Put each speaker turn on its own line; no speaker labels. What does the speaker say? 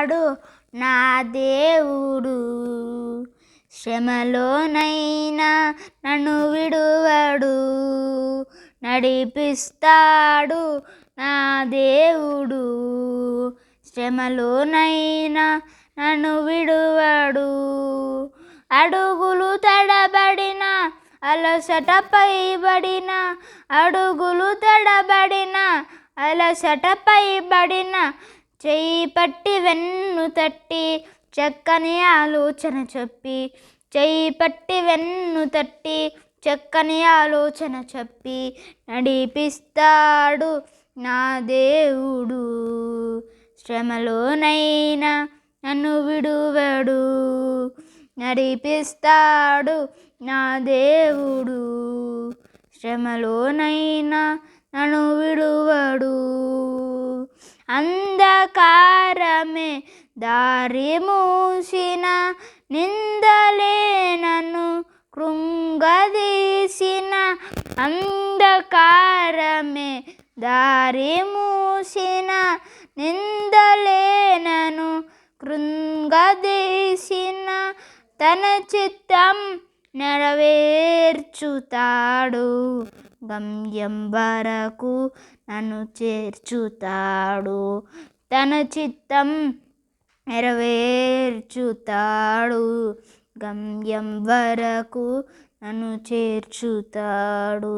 చేర్చుతాడు నా దేవుడు. శ్రమలోనైనా నన్ను విడువడు, నడిపిస్తాడు నా దేవుడు. శ్రమలోనైనా నన్ను విడువడు. అడుగులు తడబడిన, అలసటపై బడిన, అడుగులు తడబడిన, అలసటపై బడిన, చెయ్యి పట్టి వెన్ను తట్టి చక్కని ఆలోచన చెప్పి, చెయ్యి పట్టి వెన్ను తట్టి చక్కని ఆలోచన చెప్పి నడిపిస్తాడు నా దేవుడు. శ్రమలోనైనా నన్ను విడువడు, నడిపిస్తాడు నా దేవుడు. శ్రమలోనైనా నన్ను విడువడు. అంధకారమే దారి మూసిన, నిందలే నన్ను కృంగదీసిన, అంధకారమే దారి మూసిన, నిందలే నన్ను కృంగదీసిన, తన చిత్తం నెరవేర్చుతాడు, గమ్యం వరకు నన్ను చేర్చుతాడు. తన చిత్తం నెరవేర్చుతాడు, గమ్యం వరకు నన్ను చేర్చుతాడు.